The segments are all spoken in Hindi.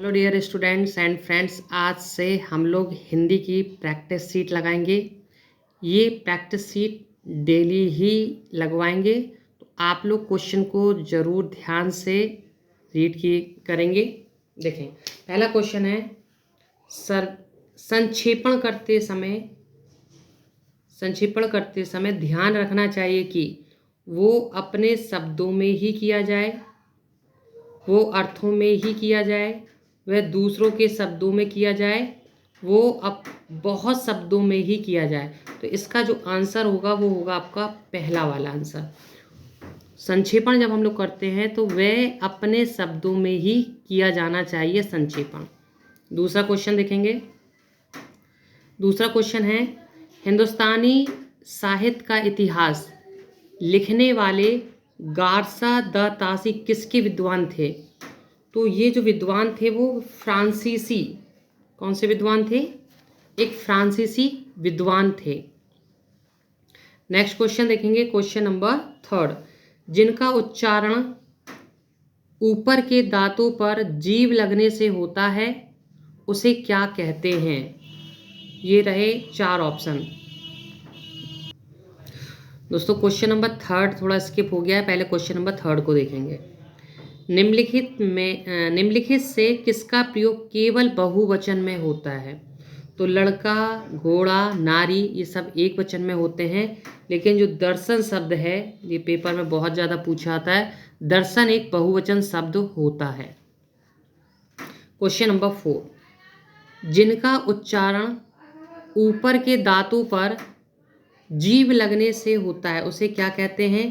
Hello dear students and friends, आज से हम लोग हिंदी की प्रैक्टिस शीट लगाएंगे। ये प्रैक्टिस शीट डेली ही लगवाएंगे, तो आप लोग क्वेश्चन को ज़रूर ध्यान से रीड की करेंगे। देखें, पहला क्वेश्चन है, सर संक्षेपण करते समय ध्यान रखना चाहिए कि वो अपने शब्दों में ही किया जाए, वो अर्थों में ही किया जाए, वह दूसरों के शब्दों में किया जाए, वो अब बहुत शब्दों में ही किया जाए। तो इसका जो आंसर होगा वो होगा आपका पहला वाला आंसर। संक्षेपण जब हम लोग करते हैं तो वह अपने शब्दों में ही किया जाना चाहिए संक्षेपण। दूसरा क्वेश्चन देखेंगे। दूसरा क्वेश्चन है, हिंदुस्तानी साहित्य का इतिहास लिखने वाले गारसा द तासी किसके विद्वान थे? तो ये जो विद्वान थे वो फ्रांसीसी, कौन से विद्वान थे? एक फ्रांसीसी विद्वान थे। नेक्स्ट क्वेश्चन देखेंगे, क्वेश्चन नंबर 3, जिनका उच्चारण ऊपर के दांतों पर जीभ लगने से होता है उसे क्या कहते हैं? ये रहे 4 ऑप्शन। दोस्तों क्वेश्चन नंबर 3 थोड़ा स्किप हो गया है, पहले क्वेश्चन नंबर 3 को देखेंगे। निम्नलिखित से किसका प्रयोग केवल बहुवचन में होता है? तो लड़का, घोड़ा, नारी ये सब एक वचन में होते हैं, लेकिन जो दर्शन शब्द है ये पेपर में बहुत ज़्यादा पूछा आता है। दर्शन एक बहुवचन शब्द होता है। क्वेश्चन नंबर 4, जिनका उच्चारण ऊपर के दांतों पर जीभ लगने से होता है उसे क्या कहते हैं?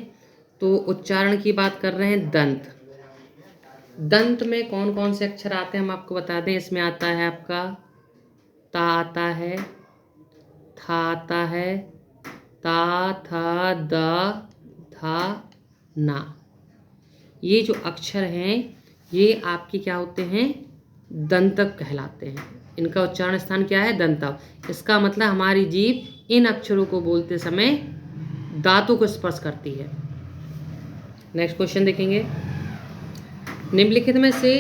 तो उच्चारण की बात कर रहे हैं दंत। दंत में कौन कौन से अक्षर आते हैं हम आपको बता दें। इसमें आता है आपका ता आता है, था आता है, ता, था, द, था, ना। ये जो अक्षर हैं ये आपके क्या होते हैं? दंतक कहलाते हैं। इनका उच्चारण स्थान क्या है? दंतक। इसका मतलब हमारी जीभ इन अक्षरों को बोलते समय दांतों को स्पर्श करती है। नेक्स्ट क्वेश्चन देखेंगे। निम्नलिखित में से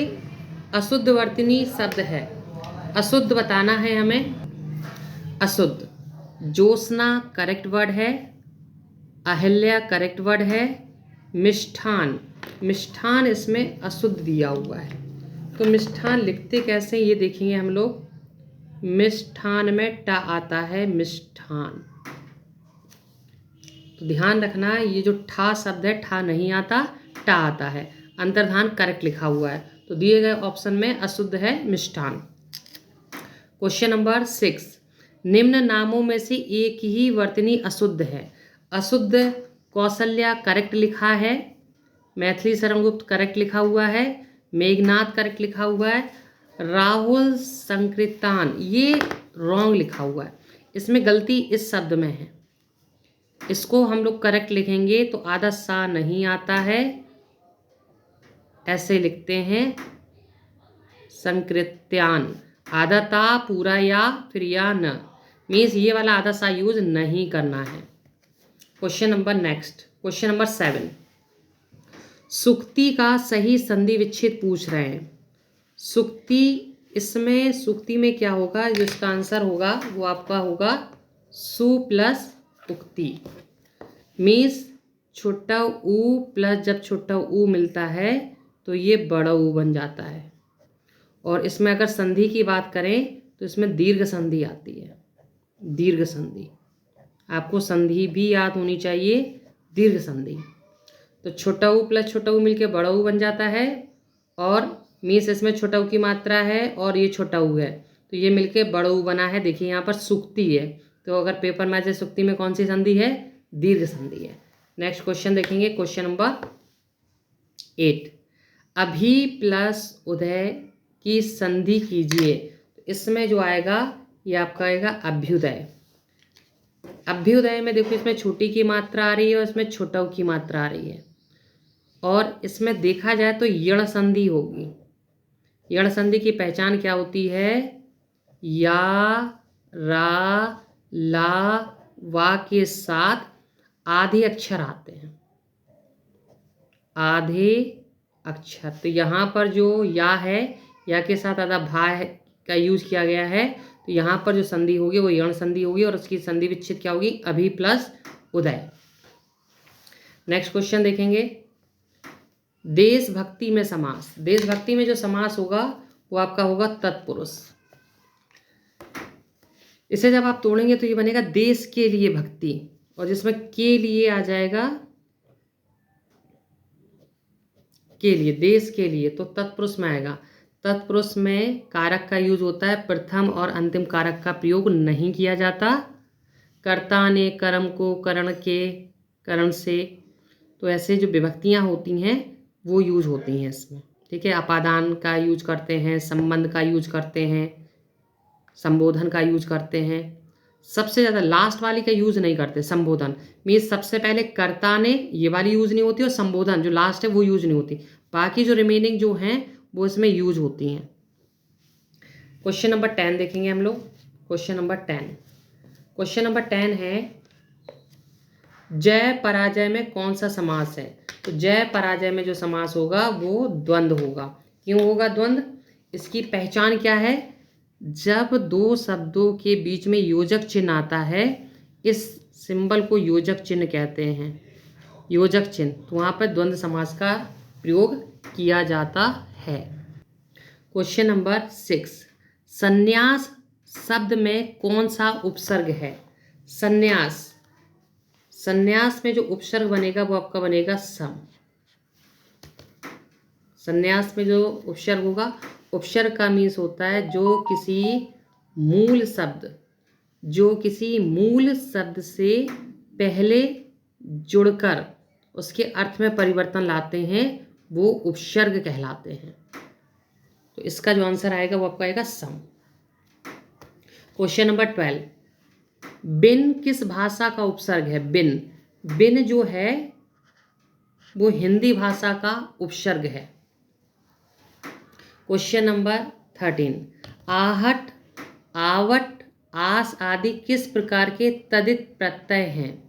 अशुद्ध वर्तनी शब्द है, अशुद्ध बताना है हमें। अशुद्ध, ज्योत्सना करेक्ट वर्ड है, अहिल्या करेक्ट वर्ड है, मिष्ठान, मिष्ठान इसमें अशुद्ध दिया हुआ है। तो मिष्ठान लिखते कैसे ये देखेंगे हम लोग। मिष्ठान में टा आता है, मिष्ठान। तो ध्यान रखना ये जो ठा शब्द है ठा नहीं आता, टा आता है। अंतर्धान करेक्ट लिखा हुआ है, तो दिए गए ऑप्शन में अशुद्ध है मिष्ठान। क्वेश्चन नंबर 6, निम्न नामों में से एक ही वर्तनी अशुद्ध है। अशुद्ध कौशल्या करेक्ट लिखा है, मैथिली शरण गुप्त करेक्ट लिखा हुआ है, मेघनाथ करेक्ट लिखा हुआ है, राहुल संकृतान ये रॉन्ग लिखा हुआ है। इसमें गलती इस शब्द में है, इसको हम लोग करेक्ट लिखेंगे तो आधा सा नहीं आता है, ऐसे लिखते हैं संकृत्यान। आधा ता पूरा या फिर या न, मीन्स ये वाला आधा सा यूज नहीं करना है। Question number next, question number 7, सुक्ति का सही संधि विच्छेद पूछ रहे हैं। सुक्ति, इसमें सुक्ति में क्या होगा? जो इसका आंसर होगा वो आपका होगा सु प्लस उक्ति। मीन्स छोटा ऊ प्लस जब छोटा ऊ मिलता है तो ये बड़ा ऊ बन जाता है। और इसमें अगर संधि की बात करें तो इसमें दीर्घ संधि आती है। दीर्घ संधि, आपको संधि भी याद होनी चाहिए, दीर्घ संधि। तो छोटा ऊ प्लस छोटा ऊ मिलके बड़ा ऊ बन जाता है, और मीन्स इसमें छोटा ऊ की मात्रा है और ये छोटा ऊ है, तो ये मिलके बड़ा ऊ बना है। देखिए यहाँ पर सुक्ति है, तो अगर पेपर में से सुक्ति में कौन सी संधि है? दीर्घ संधि है। नेक्स्ट क्वेश्चन देखेंगे, क्वेश्चन नंबर 8, अभी प्लस उदय की संधि कीजिए। तो इसमें जो आएगा ये आपका आएगा अभ्युदय। अभ्युदय में देखो इसमें छोटी की मात्रा आ रही है और इसमें छोटा ऊ की मात्रा आ रही है, और इसमें देखा जाए तो यण संधि होगी। यण संधि की पहचान क्या होती है? या, रा, ला, वा के साथ आधे अक्षर आते हैं, आधे अक्षर। तो यहाँ पर जो या है या के साथ आधा भा का यूज किया गया है, तो यहाँ पर जो संधि होगी वो यण संधि होगी और उसकी संधि विच्छेद क्या होगी, अभी प्लस उदय। नेक्स्ट क्वेश्चन देखेंगे, देशभक्ति में समास। देशभक्ति में जो समास होगा वो आपका होगा तत्पुरुष। इसे जब आप तोड़ेंगे तो ये बनेगा देश के लिए भक्ति, और जिसमें के लिए आ जाएगा, के लिए, देश के लिए, तो तत्पुरुष में आएगा। तत्पुरुष में कारक का यूज होता है, प्रथम और अंतिम कारक का प्रयोग नहीं किया जाता। कर्ता ने कर्म को करण के करण से, तो ऐसे जो विभक्तियां होती हैं वो यूज होती हैं इसमें, ठीक है। अपादान का यूज करते हैं, संबंध का यूज करते हैं, संबोधन का यूज करते हैं। सबसे ज़्यादा लास्ट वाली का यूज नहीं करते, संबोधन। मीन्स सबसे पहले कर्ता ने, ये वाली यूज नहीं होती, और संबोधन जो लास्ट है वो यूज नहीं होती। बाकी जो रिमेनिंग जो हैं वो इसमें यूज होती हैं। क्वेश्चन नंबर 10 देखेंगे हम लोग। क्वेश्चन नंबर 10 है, जय पराजय में कौन सा समास है। तो जय पराजय में जो समास होगा वो द्वंद्व होगा। क्यों होगा द्वंद्व? इसकी पहचान क्या है, जब दो शब्दों के बीच में योजक चिन्ह आता है, इस सिंबल को योजक चिन्ह कहते हैं, योजक चिन्ह, तो वहाँ पर द्वंद्व समास का प्रयोग किया जाता है। क्वेश्चन नंबर 6, संन्यास शब्द में कौन सा उपसर्ग है। संन्यास, संन्यास में जो उपसर्ग बनेगा वो आपका बनेगा सम। संन्यास में जो उपसर्ग होगा, उपसर्ग का मीन्स होता है जो किसी मूल शब्द से पहले जुड़कर उसके अर्थ में परिवर्तन लाते हैं, वो उपसर्ग कहलाते हैं। तो इसका जो आंसर आएगा वो आपका आएगा सम। क्वेश्चन नंबर 12, बिन किस भाषा का उपसर्ग है। बिन जो है वो हिंदी भाषा का उपसर्ग है। क्वेश्चन नंबर 13, आहट, आवट, आस आदि किस प्रकार के तदित प्रत्यय हैं।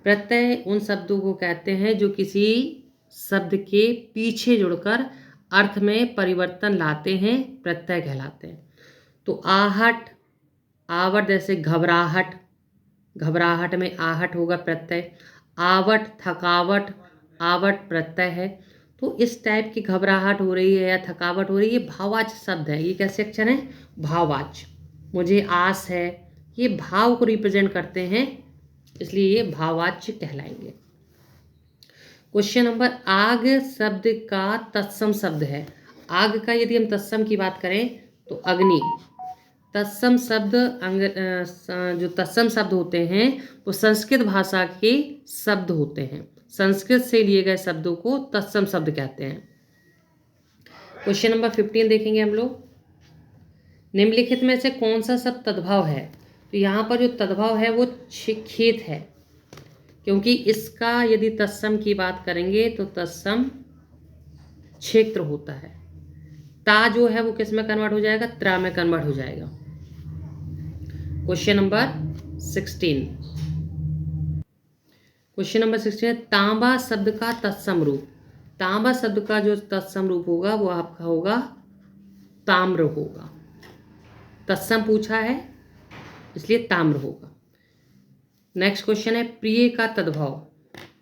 प्रत्यय उन शब्दों को कहते हैं जो किसी शब्द के पीछे जुड़कर अर्थ में परिवर्तन लाते हैं, प्रत्यय कहलाते हैं। तो आहट, आवट, जैसे घबराहट, घबराहट में आहट होगा प्रत्यय। आवट, थकावट, आवट प्रत्यय है। तो इस टाइप की घबराहट हो रही है या थकावट हो रही है, ये भाववाच्य शब्द है। ये कैसे अक्षर है, भाववाच्य। मुझे आस है, ये भाव को रिप्रेजेंट करते हैं, इसलिए ये भाववाच्य कहलाएंगे। क्वेश्चन नंबर, आग शब्द का तत्सम शब्द है। आग का यदि हम तत्सम की बात करें तो अग्नि। तत्सम शब्द जो तत्सम शब्द होते हैं वो संस्कृत भाषा के शब्द होते हैं। संस्कृत से लिए गए शब्दों को तत्सम शब्द कहते हैं। क्वेश्चन नंबर 15 देखेंगे हम लोग, निम्नलिखित में से कौन सा शब्द तद्भव है। तो यहाँ पर जो तद्भव है वो खेत है, क्योंकि इसका यदि तत्सम की बात करेंगे तो तत्सम क्षेत्र होता है। ता जो है वो किस में कन्वर्ट हो जाएगा, त्रा में कन्वर्ट हो जाएगा। क्वेश्चन नंबर 16, क्वेश्चन नंबर 16, तांबा शब्द का तत्सम रूप। तांबा शब्द का जो तत्सम रूप होगा वो आपका होगा ताम्र होगा। तत्सम पूछा है इसलिए ताम्र होगा। नेक्स्ट क्वेश्चन है, प्रिय का तद्भव।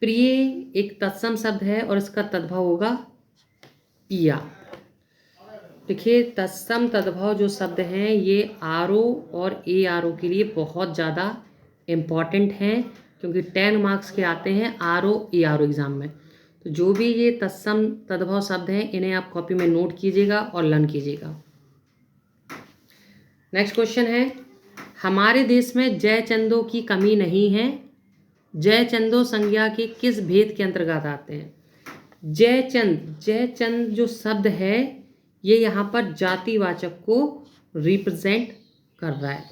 प्रिय एक तत्सम शब्द है और इसका तद्भव होगा पिया। देखिए, तत्सम तद्भव जो शब्द हैं ये आरो और ए आरो के लिए बहुत ज़्यादा इम्पॉर्टेंट हैं, क्योंकि 10 मार्क्स के आते हैं आरो ए आरो एग्ज़ाम में। तो जो भी ये तत्सम तद्भव शब्द हैं इन्हें आप कॉपी में नोट कीजिएगा और लर्न कीजिएगा। नेक्स्ट क्वेश्चन है, हमारे देश में जयचंदों की कमी नहीं है। जयचंदो संज्ञा के किस भेद के अंतर्गत आते हैं। जयचंद जो शब्द है ये यहाँ पर जातिवाचक को रिप्रेजेंट कर रहा है।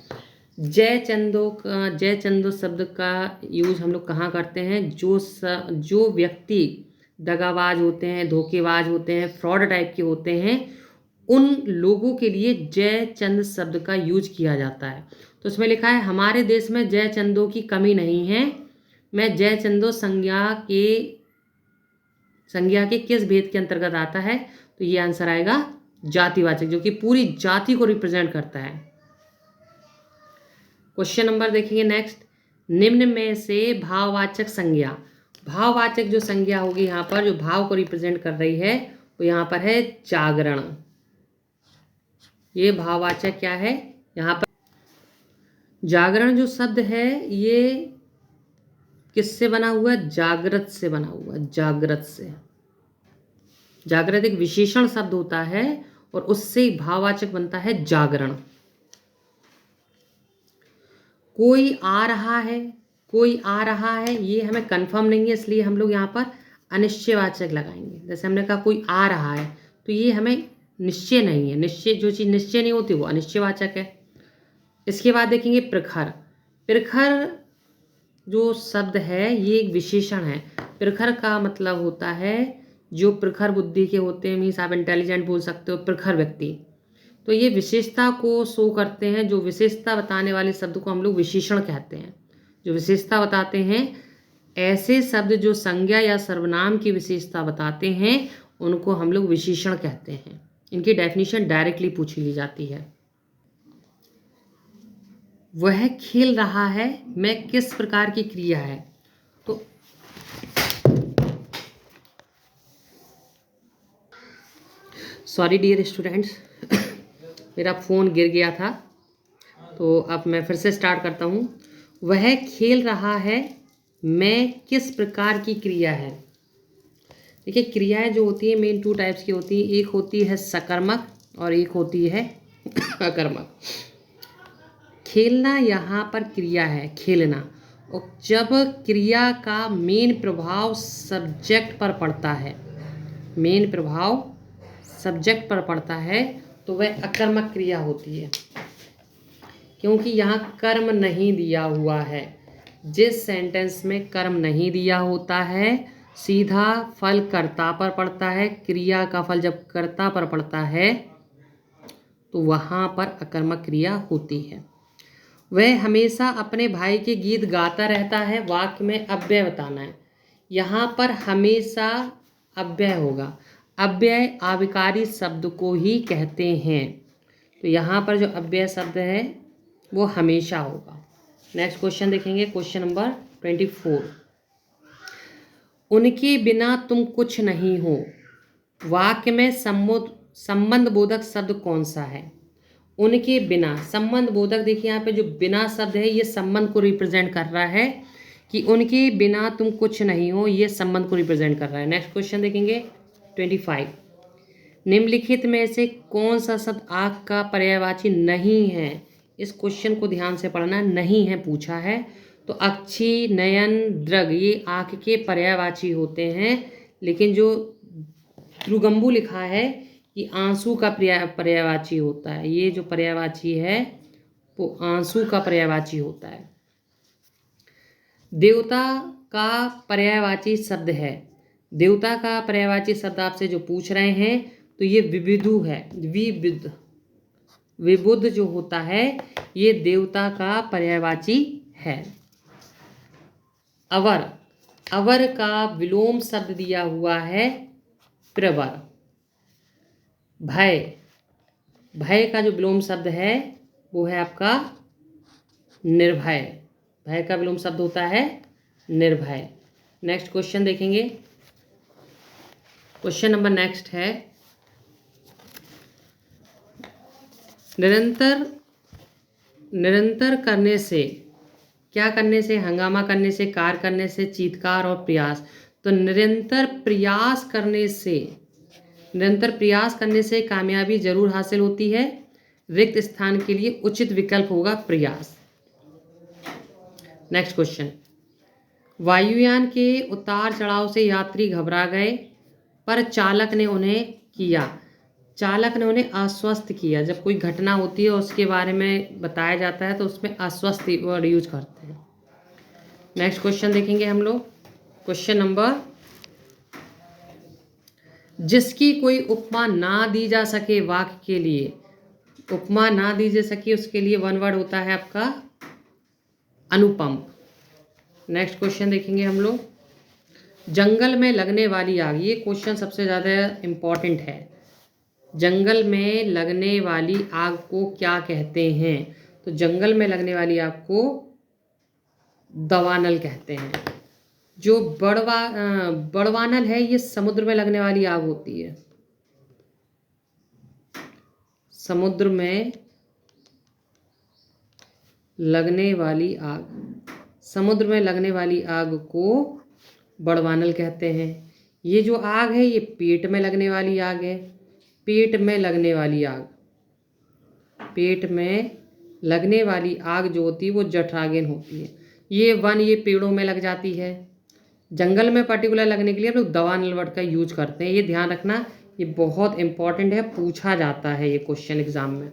जयचंदो शब्द का यूज हम लोग कहाँ करते हैं, जो व्यक्ति दगाबाज होते हैं, धोखेबाज होते हैं, फ्रॉड टाइप के होते हैं, उन लोगों के लिए जयचंद शब्द का यूज किया जाता है। तो इसमें लिखा है, हमारे देश में जयचंदों की कमी नहीं है। मैं जयचंदो संज्ञा के किस भेद के अंतर्गत आता है, तो ये आंसर आएगा जातिवाचक, जो कि पूरी जाति को रिप्रेजेंट करता है। क्वेश्चन नंबर देखेंगे नेक्स्ट, निम्न में से भाववाचक संज्ञा, भाववाचक जो संज्ञा होगी यहाँ पर जो भाव को रिप्रेजेंट कर रही है वो यहाँ पर है जागरण। ये भाववाचक क्या है यहाँ पर, जागरण जो शब्द है ये किससे बना हुआ है, जागृत से बना हुआ है, जागृत से। जागृत एक विशेषण शब्द होता है और उससे भाववाचक बनता है जागरण। कोई आ रहा है, कोई आ रहा है, ये हमें कंफर्म नहीं है इसलिए हम लोग यहाँ पर अनिश्चयवाचक लगाएंगे। जैसे हमने कहा कोई आ रहा है तो ये हमें निश्चय नहीं है, निश्चय जो चीज़ निश्चय नहीं होती वो अनिश्चयवाचक है। इसके बाद देखेंगे प्रखर, प्रखर जो शब्द है ये एक विशेषण है। प्रखर का मतलब होता है जो प्रखर बुद्धि के होते हैं, मीन्स आप इंटेलिजेंट बोल सकते हो, प्रखर व्यक्ति। तो ये विशेषता को शो करते हैं, जो विशेषता बताने वाले शब्द को हम लोग विशेषण कहते हैं। जो विशेषता बताते हैं, ऐसे शब्द जो संज्ञा या सर्वनाम की विशेषता बताते हैं उनको हम लोग विशेषण कहते हैं। इनकी डेफिनेशन डायरेक्टली पूछी ली जाती है। वह खेल रहा है, मैं किस प्रकार की क्रिया है, तो सॉरी डियर स्टूडेंट्स, मेरा फ़ोन गिर गया था तो अब मैं फिर से स्टार्ट करता हूँ। वह खेल रहा है, मैं किस प्रकार की क्रिया है। देखिए क्रियाएं जो होती है मेन 2 टाइप्स की होती हैं, एक होती है सकर्मक और एक होती है अकर्मक। खेलना यहाँ पर क्रिया है, खेलना, और जब क्रिया का मेन प्रभाव सब्जेक्ट पर पड़ता है, मेन प्रभाव सब्जेक्ट पर पड़ता है तो वह अकर्मक क्रिया होती है, क्योंकि यहाँ कर्म नहीं दिया हुआ है। जिस सेंटेंस में कर्म नहीं दिया होता है सीधा फल कर्ता पर पड़ता है, क्रिया का फल जब कर्ता पर पड़ता है तो वहाँ पर अकर्मक क्रिया होती है। वह हमेशा अपने भाई के गीत गाता रहता है, वाक्य में अव्यय बताना है। यहाँ पर हमेशा अव्यय होगा, अव्यय आविकारी शब्द को ही कहते हैं, तो यहाँ पर जो अव्यय शब्द है वो हमेशा होगा। नेक्स्ट क्वेश्चन देखेंगे, क्वेश्चन नंबर 24, उनके बिना तुम कुछ नहीं हो, वाक्य में संबंध बोधक शब्द कौन सा है। उनके बिना, संबंध बोधक, देखिए यहाँ पे जो बिना शब्द है ये संबंध को रिप्रेजेंट कर रहा है कि उनके बिना तुम कुछ नहीं हो, ये संबंध को रिप्रेजेंट कर रहा है। नेक्स्ट क्वेश्चन देखेंगे 25, निम्नलिखित में से कौन सा शब्द आँख का पर्यायवाची नहीं है। इस क्वेश्चन को ध्यान से पढ़ना, नहीं है पूछा है तो अक्षी, नयन, दृग ये आँख के पर्यायवाची होते हैं, लेकिन जो त्रुगंबु लिखा है कि आंसू का पर्यायवाची होता है। ये जो पर्यायवाची है वो आंसू का पर्यायवाची होता है। देवता का पर्यायवाची शब्द है, देवता का पर्यायवाची शब्द आपसे जो पूछ रहे हैं तो ये विविधु है, विविध, विबुध जो होता है ये देवता का पर्यायवाची है। अवर, अवर का विलोम शब्द दिया हुआ है प्रवर। भय, भय का जो विलोम शब्द है वो है आपका निर्भय, भय का विलोम शब्द होता है निर्भय। नेक्स्ट क्वेश्चन देखेंगे, क्वेश्चन नंबर नेक्स्ट है, निरंतर, निरंतर करने से, क्या करने से, हंगामा करने से, कार्य करने से, चीत्कार और प्रयास। तो निरंतर प्रयास करने से, निरंतर प्रयास करने से कामयाबी जरूर हासिल होती है, रिक्त स्थान के लिए उचित विकल्प होगा प्रयास। नेक्स्ट क्वेश्चन, वायुयान के उतार चढ़ाव से यात्री घबरा गए पर चालक ने उन्हें किया, चालक ने उन्हें आश्वस्त किया। जब कोई घटना होती है उसके बारे में बताया जाता है तो उसमें आश्वस्त वर्ड यूज करते हैं। नेक्स्ट क्वेश्चन देखेंगे हम लोग, क्वेश्चन नंबर, जिसकी कोई उपमा ना दी जा सके वाक्य के लिए, उपमा ना दी जा सके उसके लिए वन वर्ड होता है आपका अनुपम। नेक्स्ट क्वेश्चन देखेंगे हम लोग, जंगल में लगने वाली आग, ये क्वेश्चन सबसे ज़्यादा इम्पॉर्टेंट है। जंगल में लगने वाली आग को क्या कहते हैं? तो जंगल में लगने वाली आग को दवानल कहते हैं। जो बड़वानल है ये समुद्र में लगने वाली आग होती है। समुद्र में लगने वाली आग, समुद्र में लगने वाली आग को बड़वानल कहते हैं। ये जो आग है ये पेट में लगने वाली आग है। पेट में लगने वाली आग, पेट में लगने वाली आग जो होती है वो जठराग्नि होती है। ये पेड़ों में लग जाती है। जंगल में पर्टिकुलर लगने के लिए हम लोग दवानल वर्ड का यूज करते हैं। ये ध्यान रखना, ये बहुत इंपॉर्टेंट है, पूछा जाता है ये क्वेश्चन एग्जाम में।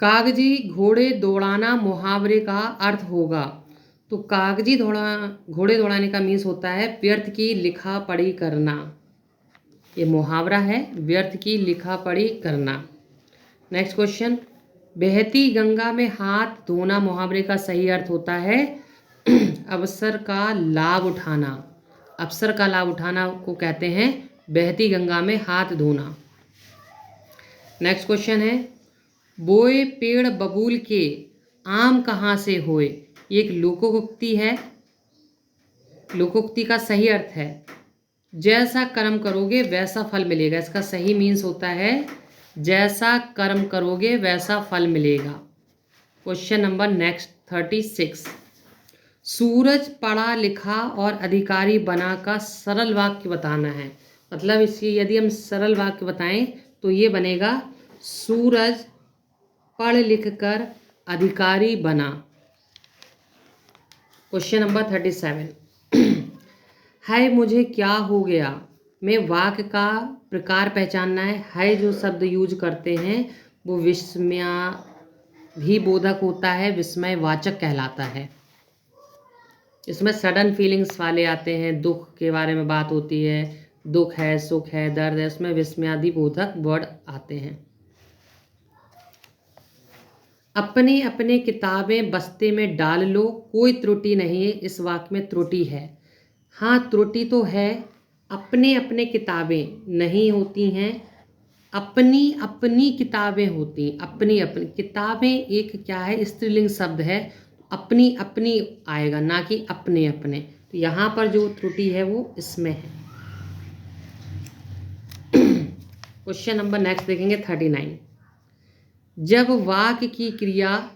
कागजी घोड़े दौड़ाना मुहावरे का अर्थ होगा। तो कागजी घोड़े दौड़ाने का मीन्स होता है व्यर्थ की लिखा पढ़ी करना। ये मुहावरा है, व्यर्थ की लिखा पढ़ी करना। नेक्स्ट क्वेश्चन, बहती गंगा में हाथ धोना मुहावरे का सही अर्थ होता है अवसर का लाभ उठाना। अवसर का लाभ उठाना को कहते हैं बहती गंगा में हाथ धोना। नेक्स्ट क्वेश्चन है, बोए पेड़ बबूल के आम कहाँ से होए। ये एक लोकोक्ति है। लोकोक्ति का सही अर्थ है जैसा कर्म करोगे वैसा फल मिलेगा। इसका सही मीन्स होता है जैसा कर्म करोगे वैसा फल मिलेगा। क्वेश्चन नंबर नेक्स्ट 36, सूरज पढ़ा लिखा और अधिकारी बना का सरल वाक्य बताना है। मतलब इसकी यदि हम सरल वाक्य बताएं तो ये बनेगा सूरज पढ़ लिख कर अधिकारी बना। क्वेश्चन नंबर 37, हाय मुझे क्या हो गया में वाक्य का प्रकार पहचानना है। हाय जो शब्द यूज करते हैं वो विस्मयाभिबोधक बोधक होता है, विस्मयवाचक कहलाता है। इसमें सडन फीलिंग्स वाले आते हैं, दुख के बारे में बात होती है, दुख है, सुख है, दर्द है, उसमें विस्मयाभिबोधक वर्ड आते हैं। अपने अपने किताबें बस्ते में डाल लो, कोई त्रुटि नहीं है। इस वाक्य में त्रुटि है। हाँ त्रुटि तो है, अपने अपने किताबें नहीं होती हैं, अपनी अपनी किताबें होती हैं। अपनी अपनी किताबें एक क्या है, स्त्रीलिंग शब्द है, अपनी अपनी आएगा ना कि अपने अपने। तो यहाँ पर जो त्रुटि है वो इसमें है। क्वेश्चन नंबर नेक्स्ट देखेंगे 39, जब वाक्य की क्रिया